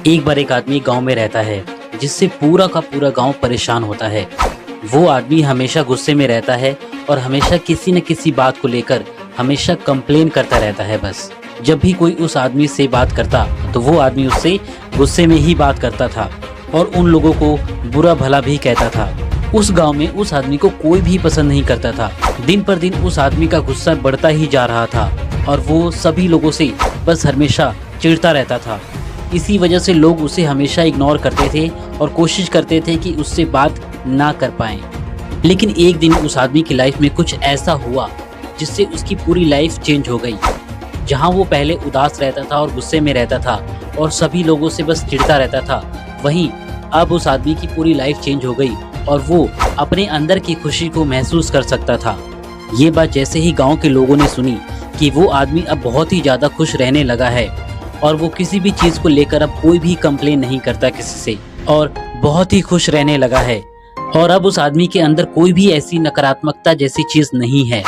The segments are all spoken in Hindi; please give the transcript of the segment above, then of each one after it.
एक बार एक आदमी गांव में रहता है जिससे पूरा का पूरा गांव परेशान होता है। वो आदमी हमेशा गुस्से में रहता है और हमेशा किसी न किसी बात को लेकर हमेशा कंप्लेन करता रहता है। बस जब भी कोई उस आदमी से बात करता तो वो आदमी उससे गुस्से में ही बात करता था और उन लोगों को बुरा भला भी कहता था। उस गांव में उस आदमी को कोई भी पसंद नहीं करता था। दिन पर दिन उस आदमी का गुस्सा बढ़ता ही जा रहा था और वो सभी लोगों से बस हमेशा चिढ़ता रहता था। इसी वजह से लोग उसे हमेशा इग्नोर करते थे और कोशिश करते थे कि उससे बात ना कर पाएं। लेकिन एक दिन उस आदमी की लाइफ में कुछ ऐसा हुआ जिससे उसकी पूरी लाइफ चेंज हो गई। जहां वो पहले उदास रहता था और गुस्से में रहता था और सभी लोगों से बस चिढ़ता रहता था, वहीं अब उस आदमी की पूरी लाइफ चेंज हो गई और वो अपने अंदर की खुशी को महसूस कर सकता था। ये बात जैसे ही गांव के लोगों ने सुनी कि वो आदमी अब बहुत ही ज़्यादा खुश रहने लगा है और वो किसी भी चीज़ को लेकर अब कोई भी कंप्लेन नहीं करता किसी से और बहुत ही खुश रहने लगा है और अब उस आदमी के अंदर कोई भी ऐसी नकारात्मकता जैसी चीज़ नहीं है।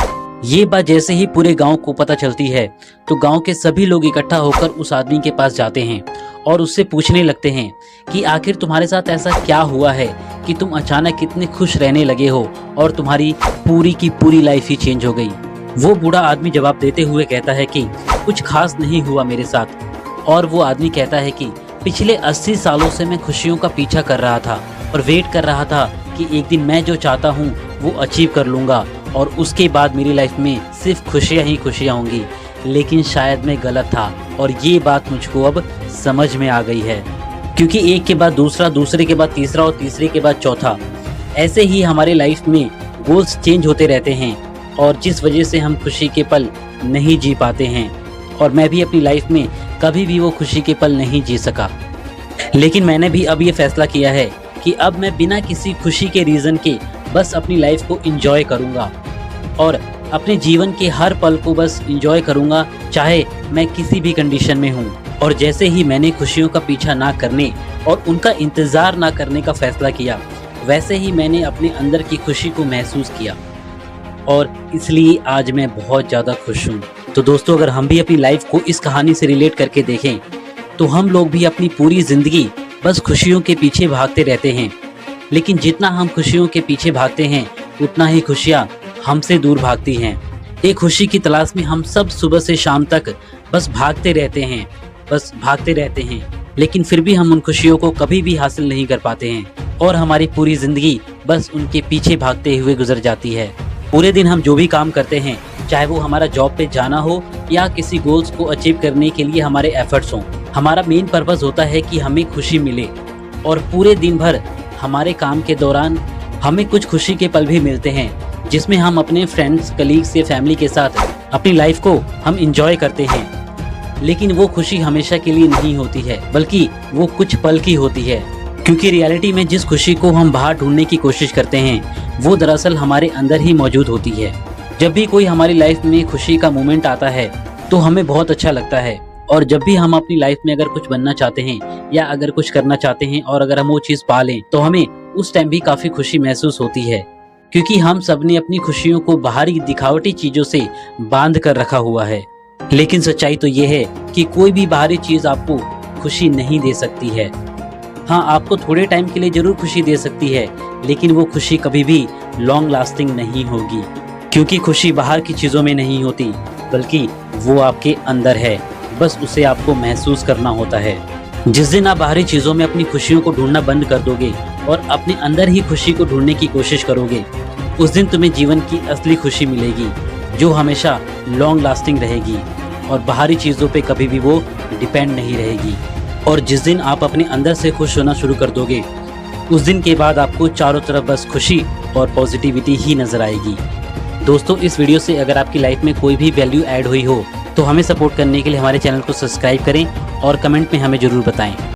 ये बात जैसे ही पूरे गांव को पता चलती है तो गांव के सभी लोग इकट्ठा होकर उस आदमी के पास जाते हैं और उससे पूछने लगते हैं कि आखिर तुम्हारे साथ ऐसा क्या हुआ है कि तुम अचानक इतने खुश रहने लगे हो और तुम्हारी पूरी की पूरी लाइफ ही चेंज हो गई। वो बूढ़ा आदमी जवाब देते हुए कहता है कि कुछ खास नहीं हुआ मेरे साथ। और वो आदमी कहता है कि पिछले 80 सालों से मैं खुशियों का पीछा कर रहा था और वेट कर रहा था कि एक दिन मैं जो चाहता हूँ वो अचीव कर लूँगा और उसके बाद मेरी लाइफ में सिर्फ खुशियाँ ही खुशियाँ होंगी। लेकिन शायद मैं गलत था और ये बात मुझको अब समझ में आ गई है, क्योंकि एक के बाद दूसरा, दूसरे के बाद तीसरा और तीसरे के बाद चौथा, ऐसे ही हमारे लाइफ में गोल्स चेंज होते रहते हैं और जिस वजह से हम खुशी के पल नहीं जी पाते हैं। और मैं भी अपनी लाइफ में कभी भी वो खुशी के पल नहीं जी सका। लेकिन मैंने भी अब ये फैसला किया है कि अब मैं बिना किसी खुशी के रीज़न के बस अपनी लाइफ को एंजॉय करूँगा और अपने जीवन के हर पल को बस एंजॉय करूँगा, चाहे मैं किसी भी कंडीशन में हूँ। और जैसे ही मैंने खुशियों का पीछा ना करने और उनका इंतज़ार ना करने का फैसला किया, वैसे ही मैंने अपने अंदर की खुशी को महसूस किया और इसलिए आज मैं बहुत ज़्यादा खुश हूँ। तो दोस्तों, अगर हम भी अपनी लाइफ को इस कहानी से रिलेट करके देखें तो हम लोग भी अपनी पूरी ज़िंदगी बस खुशियों के पीछे भागते रहते हैं। लेकिन जितना हम खुशियों के पीछे भागते हैं उतना ही खुशियाँ हमसे दूर भागती हैं। एक खुशी की तलाश में हम सब सुबह से शाम तक बस भागते रहते हैं, लेकिन फिर भी हम उन खुशियों को कभी भी हासिल नहीं कर पाते हैं और हमारी पूरी ज़िंदगी बस उनके पीछे भागते हुए गुजर जाती है। पूरे दिन हम जो भी काम करते हैं, चाहे वो हमारा जॉब पे जाना हो या किसी गोल्स को अचीव करने के लिए हमारे एफर्ट्स हों, हमारा मेन पर्पस होता है कि हमें खुशी मिले। और पूरे दिन भर हमारे काम के दौरान हमें कुछ खुशी के पल भी मिलते हैं जिसमें हम अपने फ्रेंड्स, कलीग्स या फैमिली के साथ अपनी लाइफ को हम इंजॉय करते हैं। लेकिन वो खुशी हमेशा के लिए नहीं होती है, बल्कि वो कुछ पल की होती है, क्योंकि रियलिटी में जिस खुशी को हम बाहर ढूंढने की कोशिश करते हैं वो दरअसल हमारे अंदर ही मौजूद होती है। जब भी कोई हमारी लाइफ में खुशी का मोमेंट आता है तो हमें बहुत अच्छा लगता है और जब भी हम अपनी लाइफ में अगर कुछ बनना चाहते हैं या अगर कुछ करना चाहते हैं और अगर हम वो चीज़ पा लें तो हमें उस टाइम भी काफ़ी खुशी महसूस होती है, क्योंकि हम सब ने अपनी खुशियों को बाहरी दिखावटी चीज़ों से बांध कर रखा हुआ है। लेकिन सच्चाई तो ये है कि कोई भी बाहरी चीज़ आपको खुशी नहीं दे सकती है। हाँ, आपको थोड़े टाइम के लिए ज़रूर खुशी दे सकती है, लेकिन वो खुशी कभी भी लॉन्ग लास्टिंग नहीं होगी, क्योंकि खुशी बाहर की चीज़ों में नहीं होती बल्कि वो आपके अंदर है। बस उसे आपको महसूस करना होता है। जिस दिन आप बाहरी चीज़ों में अपनी खुशियों को ढूंढना बंद कर दोगे और अपने अंदर ही खुशी को ढूंढने की कोशिश करोगे, उस दिन तुम्हें जीवन की असली खुशी मिलेगी जो हमेशा लॉन्ग लास्टिंग रहेगी और बाहरी चीज़ों पे कभी भी वो डिपेंड नहीं रहेगी। और जिस दिन आप अपने अंदर से खुश होना शुरू कर दोगे, उस दिन के बाद आपको चारों तरफ बस खुशी और पॉजिटिविटी ही नज़र आएगी। दोस्तों, इस वीडियो से अगर आपकी लाइफ में कोई भी वैल्यू ऐड हुई हो तो हमें सपोर्ट करने के लिए हमारे चैनल को सब्सक्राइब करें और कमेंट में हमें ज़रूर बताएं।